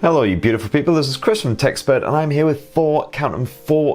Hello you beautiful people, this is Chris from TechSpert and I'm here with four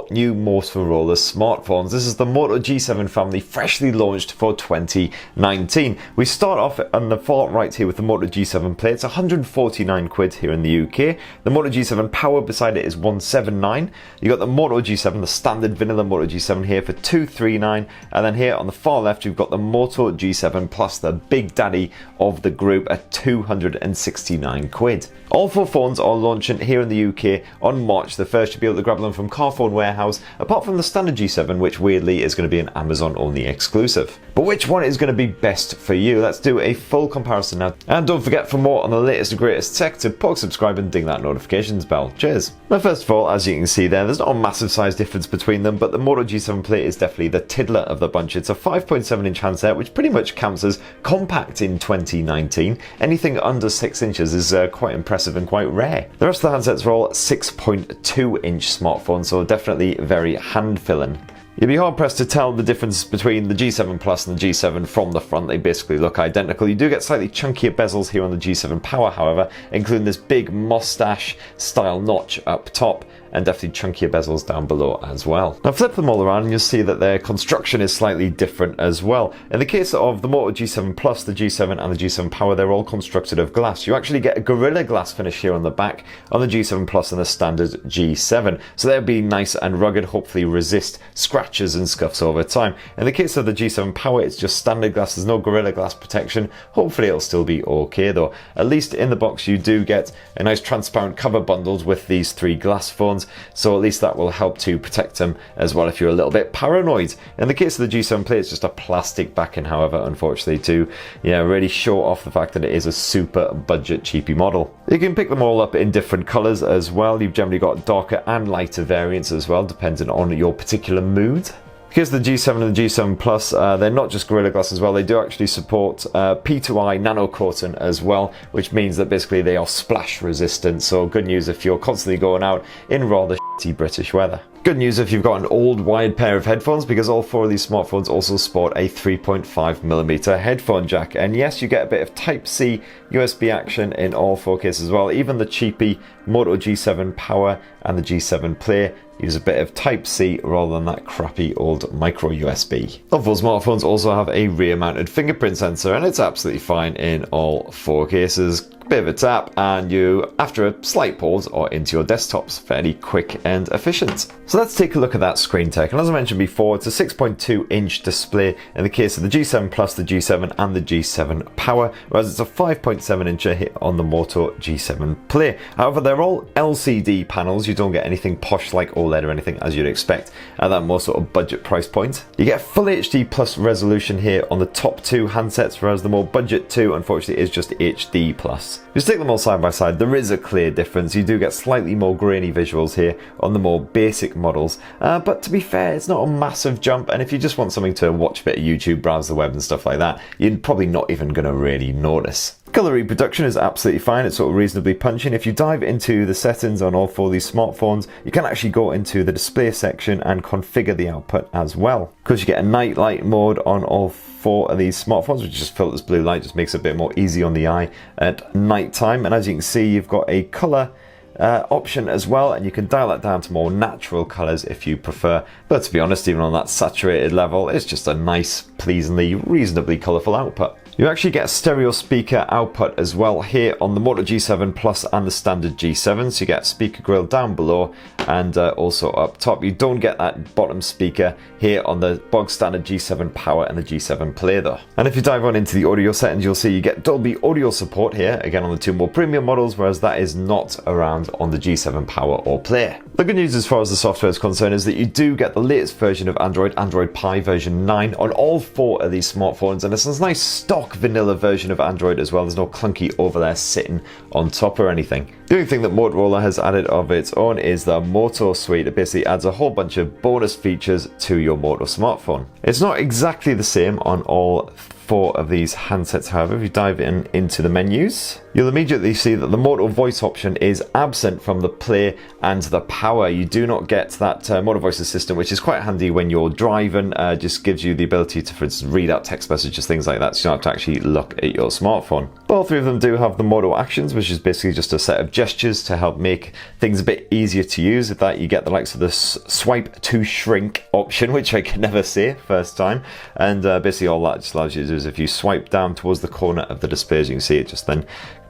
new Motorola smartphones. This is the Moto G7 family, freshly launched for 2019. We start off on the far right here with the Moto G7 Play. It's 149 quid here in the UK. The Moto G7 Power beside it is 179. You got the Moto G7, the standard vanilla Moto G7 here for 239. And then here on the far left you've got the Moto G7 Plus, the big daddy of the group, at 269 quid. All four phones are launching here in the UK on March the 1st. You'll be able to grab them from Carphone Warehouse, apart from the standard G7, which weirdly is going to be an Amazon only exclusive. But which one is going to be best for you? Let's do a full comparison now. And don't forget, for more on the latest and greatest tech, to poke subscribe and ding that notifications bell. Cheers. Now first of all, as you can see there's not a massive size difference between them, but the Moto G7 Play is definitely the tiddler of the bunch. It's a 5.7 inch handset, which pretty much counts as compact in 2019. Anything under 6 inches is quite impressive and quite rare. The rest of the handsets are all 6.2 inch smartphones, so definitely very hand-filling. You'd be hard pressed to tell the difference between the G7 Plus and the G7 from the front. They basically look identical. You do get slightly chunkier bezels here on the G7 Power, however, including this big mustache style notch up top, and definitely chunkier bezels down below as well. Now flip them all around and you'll see that their construction is slightly different as well. In the case of the Moto G7 Plus, the G7 and the G7 Power, they're all constructed of glass. You actually get a Gorilla Glass finish here on the back on the G7 Plus and the standard G7. So they'll be nice and rugged, hopefully resist scratches and scuffs over time. In the case of the G7 Power, it's just standard glass, there's no Gorilla Glass protection. Hopefully it'll still be okay though. At least in the box you do get a nice transparent cover bundled with these three glass phones. So at least that will help to protect them as well if you're a little bit paranoid. In the case of the G7 Play, it's just a plastic backing, however, unfortunately, to really show off the fact that it is a super budget cheapy model. You can pick them all up in different colours as well. You've generally got darker and lighter variants as well, depending on your particular mood. Because the G7 and the G7 Plus, they're not just Gorilla Glass as well, they do actually support P2I nano coating as well, which means that basically they are splash resistant. So good news if you're constantly going out in rather shitty British weather. Good news if you've got an old wired pair of headphones, because all four of these smartphones also sport a 3.5mm headphone jack. And yes, you get a bit of Type-C USB action in all four cases as well. Even the cheapy Moto G7 Power and the G7 Play use a bit of Type-C rather than that crappy old micro USB. All four smartphones also have a rear mounted fingerprint sensor, and it's absolutely fine in all four cases. Bit of a tap and you, after a slight pause, are into your desktops. Fairly quick and efficient. So let's take a look at that screen tech. And as I mentioned before, it's a 6.2 inch display in the case of the G7 Plus, the G7 and the G7 Power, whereas it's a 5.7 inch here on the Moto G7 Play. However, they're all LCD panels. You don't get anything posh like OLED or anything as you'd expect at that more sort of budget price point. You get full HD plus resolution here on the top two handsets, whereas the more budget two, unfortunately, is just HD plus. Just take them all side by side, there is a clear difference. You do get slightly more grainy visuals here on the more basic models, but to be fair, it's not a massive jump, and if you just want something to watch a bit of YouTube, browse the web and stuff like that, you're probably not even going to really notice. Color reproduction is absolutely fine, it's sort of reasonably punching. If you dive into the settings on all four of these smartphones, you can actually go into the display section and configure the output as well. Because you get a night light mode on all four of these smartphones, which just filters blue light, just makes it a bit more easy on the eye at night time. And as you can see, you've got a color option as well, and you can dial that down to more natural colors if you prefer. But to be honest, even on that saturated level, it's just a nice, pleasingly, reasonably colorful output. You actually get a stereo speaker output as well here on the Moto G7 Plus and the standard G7, so you get a speaker grill down below and also up top. You don't get that bottom speaker here on the bog standard G7 Power and the G7 Play though. And if you dive on into the audio settings, you'll see you get Dolby audio support here, again on the two more premium models, whereas that is not around on the G7 Power or Play. The good news as far as the software is concerned is that you do get the latest version of Android Pie version 9 on all four of these smartphones, and it's a nice stock vanilla version of Android as well. There's no clunky overlay sitting on top or anything. The only thing that Motorola has added of its own is the Moto Suite. It basically adds a whole bunch of bonus features to your Moto smartphone. It's not exactly the same on all four of these handsets, however. If you dive into the menus, you'll immediately see that the Moto voice option is absent from the play and the power. You do not get that Moto voice assistant, which is quite handy when you're driving. Just gives you the ability to, for instance, read out text messages, things like that, so you don't have to actually look at your smartphone. But all three of them do have the Moto actions, which is basically just a set of gestures to help make things a bit easier to use. With that, you get the likes of the swipe to shrink option, which I can never say first time. And basically all that just allows you to do is if you swipe down towards the corner of the display, as you can see, it just then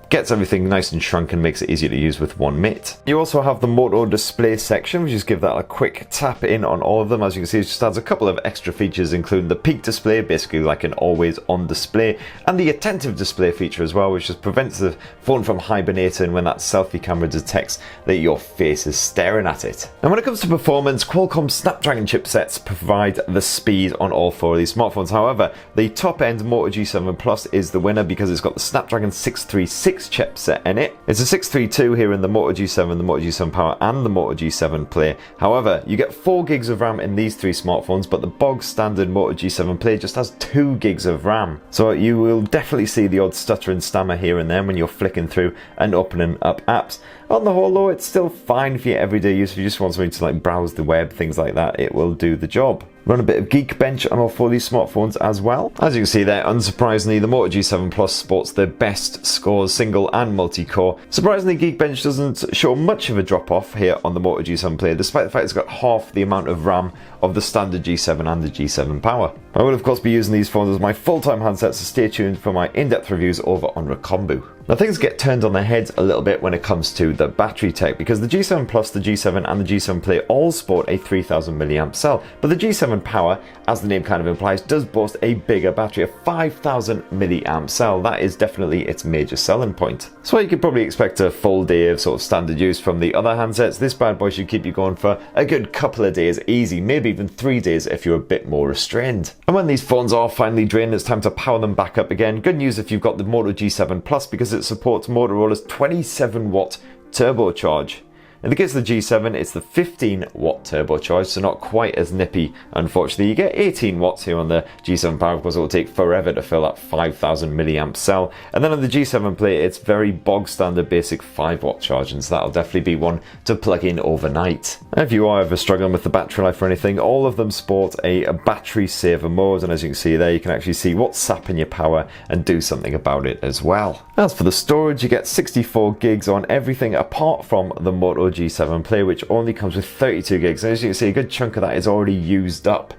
gets everything nice and shrunk and makes it easier to use with one mitt. You also have the Moto display section, which just give that a quick tap in on all of them. As you can see, it just adds a couple of extra features, including the peak display, basically like an always on display, and the attentive display feature as well, which just prevents the phone from hibernating when that selfie camera detects that your face is staring at it. And when it comes to performance, Qualcomm Snapdragon chipsets provide the speed on all four of these smartphones. However, the top end Moto G7 Plus is the winner because it's got the Snapdragon 636 chipset in it. It's a 632 here in the Moto G7, the Moto G7 Power and the Moto G7 Play. However, you get 4 gigs of RAM in these three smartphones, but the bog standard Moto G7 Play just has 2 gigs of RAM. So you will definitely see the odd stutter and stammer here and there when you're flicking through and opening up apps. On the whole though, it's still fine for your everyday use. If you just want something to like browse the web, things like that, it will do the job. Run a bit of Geekbench on all 4 of these smartphones as well. As you can see there, unsurprisingly, the Moto G7 Plus sports the best scores, single and multi-core. Surprisingly, Geekbench doesn't show much of a drop-off here on the Moto G7 Play, despite the fact it's got half the amount of RAM of the standard G7 and the G7 Power. I will of course be using these phones as my full-time handsets, so stay tuned for my in-depth reviews over on Recombu. Now things get turned on their heads a little bit when it comes to the battery tech, because the G7 Plus, the G7 and the G7 Play all sport a 3000 mAh cell, but the G7 Power, as the name kind of implies, does boast a bigger battery, a 5000 mAh cell. That is definitely its major selling point. So you could probably expect a full day of sort of standard use from the other handsets. This bad boy should keep you going for a good couple of days easy, maybe even 3 days if you're a bit more restrained. And when these phones are finally drained, it's time to power them back up again. Good news if you've got the Moto G7 Plus, because it supports Motorola's 27 watt turbocharge. In the case of the G7, it's the 15 watt turbocharge, so not quite as nippy, unfortunately. You get 18 watts here on the G7 Power, because it will take forever to fill that 5000 mAh cell. And then on the G7 Play, it's very bog standard basic 5 watt charging, so that'll definitely be one to plug in overnight. And if you are ever struggling with the battery life or anything, all of them sport a battery saver mode, and as you can see there, you can actually see what's sapping your power and do something about it as well. As for the storage, you get 64 gigs on everything apart from the Moto G7 Play, which only comes with 32 gigs. And as you can see, a good chunk of that is already used up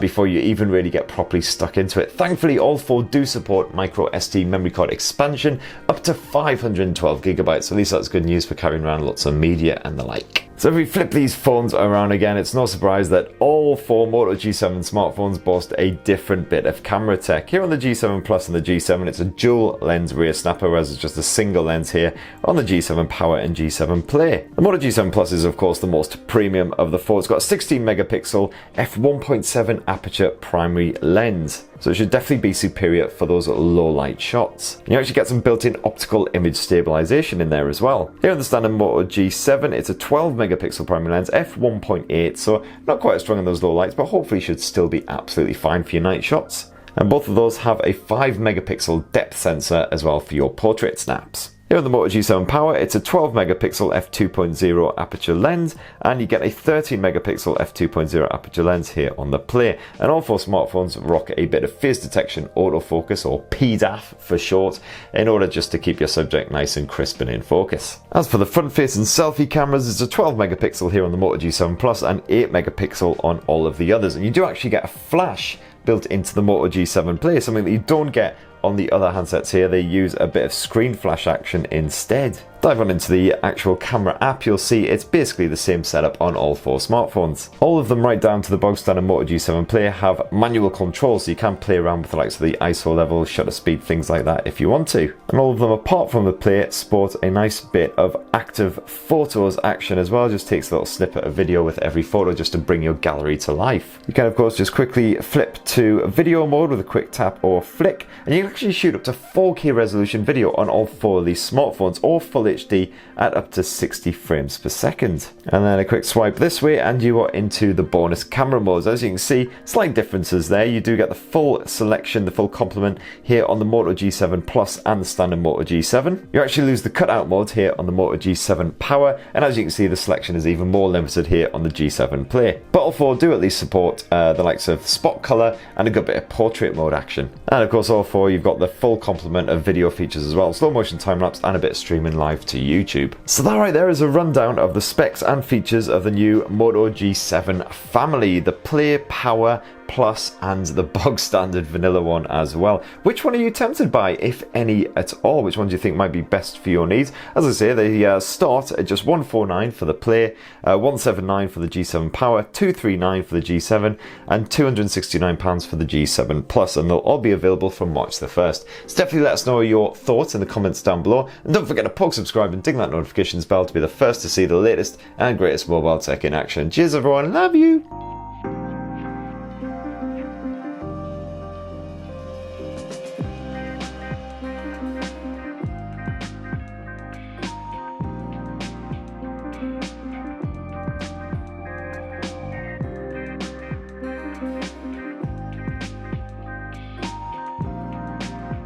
before you even really get properly stuck into it. Thankfully, all 4 do support micro SD memory card expansion up to 512 gigabytes. So at least that's good news for carrying around lots of media and the like. So if we flip these phones around again, it's no surprise that all 4 Moto G7 smartphones boast a different bit of camera tech. Here on the G7 Plus and the G7, it's a dual lens rear snapper, whereas it's just a single lens here on the G7 Power and G7 Play. The Moto G7 Plus is of course the most premium of the 4. It's got a 16 megapixel f1.7 aperture primary lens, so it should definitely be superior for those low light shots. And you actually get some built-in optical image stabilization in there as well. Here on the standard Moto G7, it's a 12 megapixel primary lens, f1.8, so not quite as strong in those low lights, but hopefully should still be absolutely fine for your night shots. And both of those have a 5 megapixel depth sensor as well for your portrait snaps. Here on the Moto G7 Power, it's a 12 megapixel f2.0 aperture lens, and you get a 13 megapixel f2.0 aperture lens here on the Play. And all 4 smartphones rock a bit of face detection autofocus, or PDAF for short, in order just to keep your subject nice and crisp and in focus. As for the front-facing selfie cameras, it's a 12 megapixel here on the Moto G7 Plus and 8 megapixel on all of the others. And you do actually get a flash built into the Moto G7 Play, something that you don't get on the other handsets here. They use a bit of screen flash action instead. Dive on into the actual camera app, you'll see it's basically the same setup on all 4 smartphones. All of them, right down to the bog standard Moto G7 Play, have manual control, so you can play around with the likes of the ISO level, shutter speed, things like that if you want to. And all of them, apart from the Play, sport a nice bit of active photos action as well. Just takes a little snippet of video with every photo just to bring your gallery to life. You can of course just quickly flip to video mode with a quick tap or flick, and you can actually shoot up to 4K resolution video on all 4 of these smartphones, or Full HD at up to 60 frames per second. And then a quick swipe this way and you are into the bonus camera modes. As you can see, slight differences there. You do get the full selection, the full complement here on the Moto G7 Plus and the standard Moto G7. You actually lose the cutout mode here on the Moto G7 Power, and as you can see, the selection is even more limited here on the G7 Play. But all 4 do at least support the likes of spot color and a good bit of portrait mode action. And of course, all 4 you've got the full complement of video features as well, slow motion time lapse and a bit of streaming live to YouTube. So that right there is a rundown of the specs and features of the new Moto G7 family, the Play, Power, Plus and the bog standard vanilla one as well. Which one are you tempted by, if any at all? Which one do you think might be best for your needs? As I say, they start at just $149 for the Play, $179 for the G7 Power, $239 for the G7 and £269 for the G7 Plus, and they'll all be available from March the 1st. So definitely let us know your thoughts in the comments down below, and don't forget to poke subscribe and ding that notifications bell to be the first to see the latest and greatest mobile tech in action. Cheers everyone, love you!